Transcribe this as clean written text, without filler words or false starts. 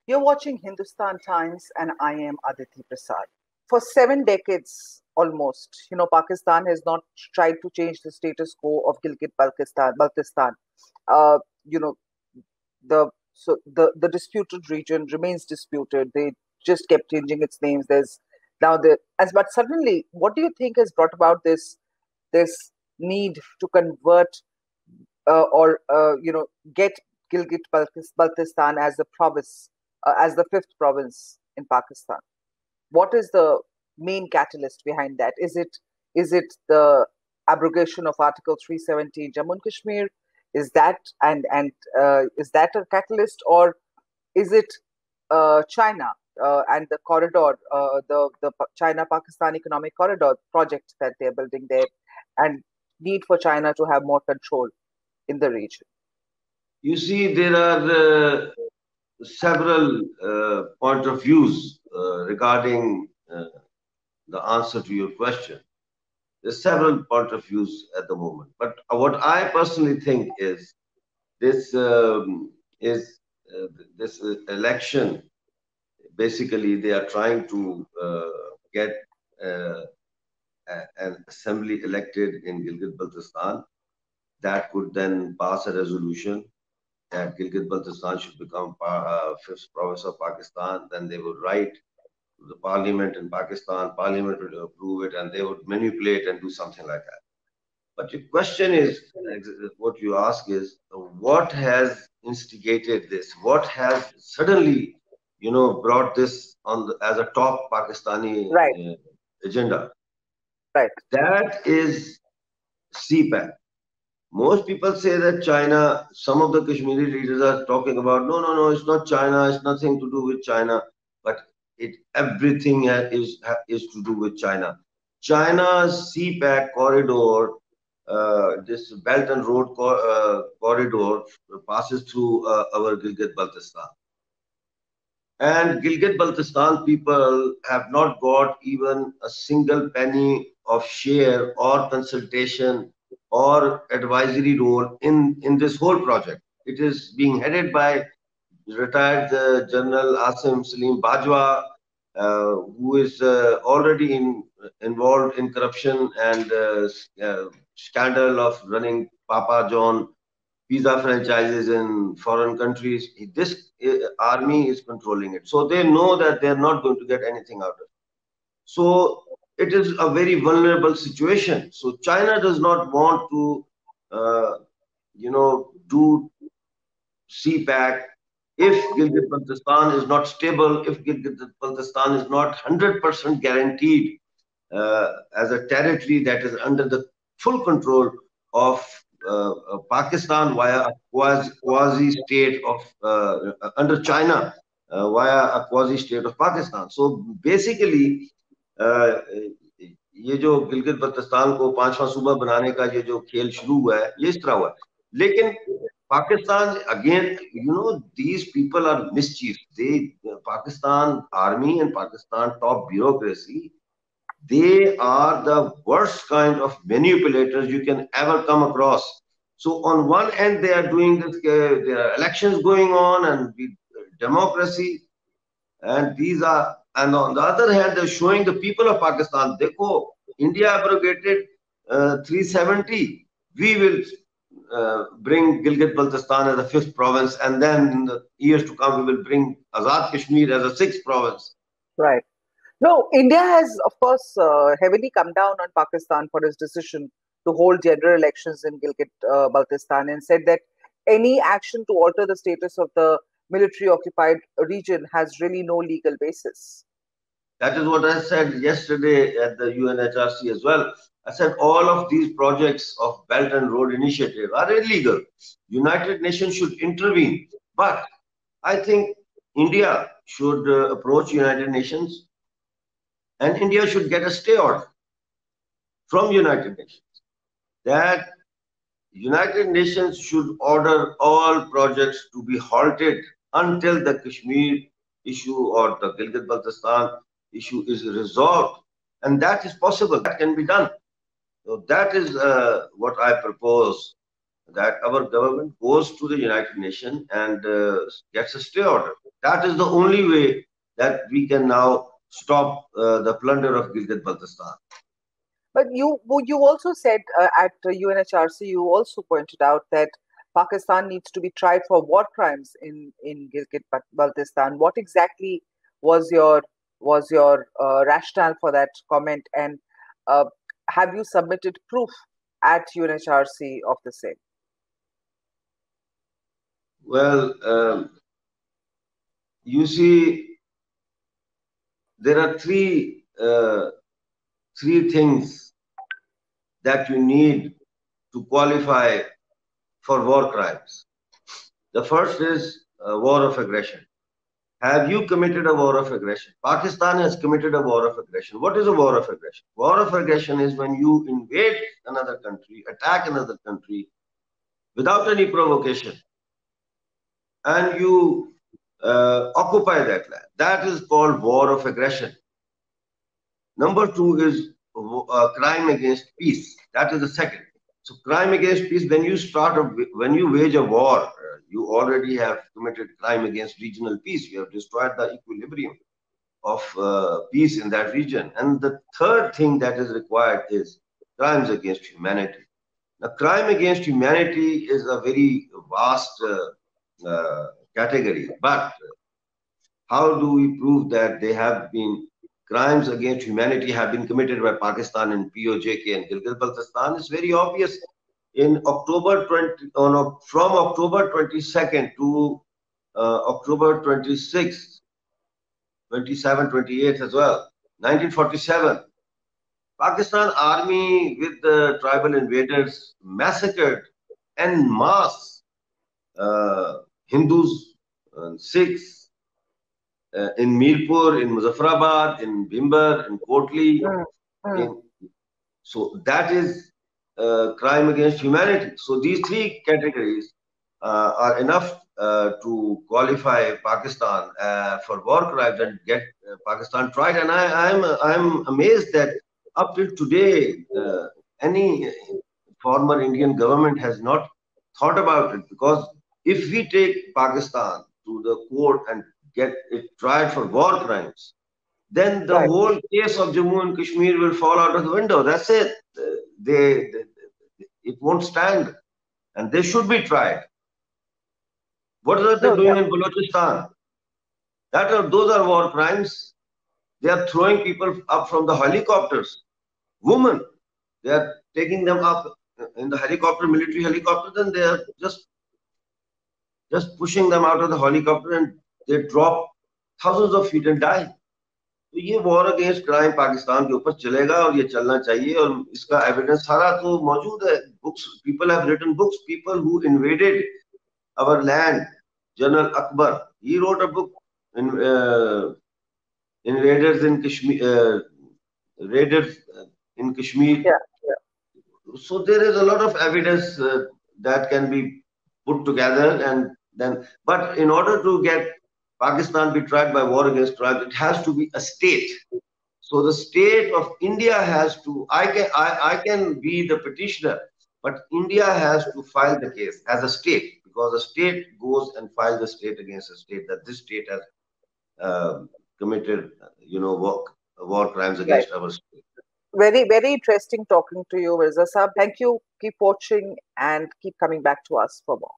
You're watching Hindustan Times, and I am Aditi Prasad. For 7 decades almost, Pakistan has not tried to change the status quo of Baltistan. Uh, you know, the disputed region remains disputed. They just kept changing its names. There's now the as but suddenly, what do you think has brought about this need to convert or get Baltistan as a province, as the fifth province in Pakistan? What is the main catalyst behind that? Is it the abrogation of Article 370 in Jammu and Kashmir? Is that and is that a catalyst, or is it China and the corridor, the China Pakistan Economic Corridor project that they're building there, and need for China to have more control in the region? You see, there are several point of views regarding the answer to your question. There's several point of views at the moment, but what I personally think is this is this election. Basically, they are trying to get uh, an assembly elected in Gilgit-Baltistan that could then pass a resolution that Gilgit-Baltistan should become fifth province of Pakistan. Then they would write to the parliament in Pakistan, parliament would approve it, and they would manipulate and do something like that. But the question is, what you ask is, what has instigated this? What has suddenly, brought this on as a top Pakistani Right, agenda? right. That is CPAC. Most people say that China, some of the Kashmiri leaders are talking about, no, no, no, it's not China, it's nothing to do with China, but everything is to do with China. China's CPAC corridor, this Belt and Road corridor passes through our Gilgit-Baltistan. And Gilgit-Baltistan people have not got even a single penny of share or consultation or advisory role in this whole project. It is being headed by retired General Asim Salim Bajwa, who is already involved in corruption and scandal of running Papa John visa franchises in foreign countries. This army is controlling it. So they know that they're not going to get anything out of it. So it is a very vulnerable situation. So China does not want to, do CPAC if Gilgit-Baltistan is not stable, if Gilgit-Baltistan is not 100% guaranteed as a territory that is under the full control of Pakistan via a quasi state of under China via a quasi state of Pakistan. So basically, ये जो गिलगित बल्तिस्तान को पांचवा सूबा बनाने का ये जो खेल शुरू हुआ है ये इस तरह हुआ है लेकिन Pakistan again, these people are mischief. Pakistan army and Pakistan top bureaucracy, they are the worst kind of manipulators you can ever come across. So on one end, they are doing this, there are elections going on and democracy, and on the other hand, they're showing the people of Pakistan, Dekho, India abrogated 370. We will bring Gilgit-Baltistan as a fifth province, and then in the years to come, we will bring Azad Kashmir as a sixth province. Right. No, India has, of course, heavily come down on Pakistan for its decision to hold general elections in Baltistan, and said that any action to alter the status of the military occupied region has really no legal basis. That is what I said yesterday at the UNHRC as well. I said all of these projects of Belt and Road Initiative are illegal. United Nations should intervene. But I think India should approach United Nations and India should get a stay order from United Nations that United Nations should order all projects to be halted until the Kashmir issue or the Gilgit-Baltistan issue is resolved. And that is possible. That can be done. So that is what I propose, that our government goes to the United Nations and gets a stay order. That is the only way that we can now stop the plunder of Gilgit-Baltistan. But you also said at UNHRC, you also pointed out that Pakistan needs to be tried for war crimes in Gilgit-Baltistan. What exactly was your rationale for that comment, and uh, have you submitted proof at UNHRC of the same? Well, you see, there are three things that you need to qualify for war crimes. The first is war of aggression. Have you committed a war of aggression? Pakistan has committed a war of aggression. What is a war of aggression? War of aggression is when you invade another country, attack another country without any provocation, and you occupy that land. That is called war of aggression. Number two is crime against peace. That is the second. So crime against peace, when you wage a war, you already have committed crime against regional peace. You have destroyed the equilibrium of peace in that region. And the third thing that is required is crimes against humanity. Now, crime against humanity is a very vast category, but how do we prove that they have been crimes against humanity have been committed by Pakistan in POJK and Gilgit-Baltistan? Is very obvious. In October 20, from October 22nd to October 26th, 27, 28th as well, 1947, Pakistan army with the tribal invaders massacred en masse Hindus, Sikhs, in Mirpur, in Muzaffarabad, in Bhimber, in Kotli. So that is crime against humanity. So these three categories are enough to qualify Pakistan for war crimes and get Pakistan tried. And I'm amazed that up till today, any former Indian government has not thought about it, because if we take Pakistan to the court and get it tried for war crimes, then the Right. whole case of Jammu and Kashmir will fall out of the window. That's it. It won't stand, and they should be tried. What are they doing in Balochistan? Those are war crimes. They are throwing people up from the helicopters. Women, they are taking them up in the helicopter, military helicopter, then they are just pushing them out of the helicopter, and they drop thousands of feet and die. तो ये war against crime Pakistan के ऊपर चलेगा और ये चलना चाहिए, और इसका एविडेंस सारा तो मौजूद है. Books, people have written books, people who invaded our land. General Akbar, he wrote a book in invaders in Kashmir, raiders in Kashmir. Yeah. So there is a lot of evidence that can be put together, and then, but in order to get Pakistan be tried by war against crimes, it has to be a state. So the state of India has to, I can be the petitioner, but India has to file the case as a state, because a state goes and files a state against a state that this state has committed, war crimes against our state. Very, very interesting talking to you, Mirza Saab. Thank you. Keep watching and keep coming back to us for more.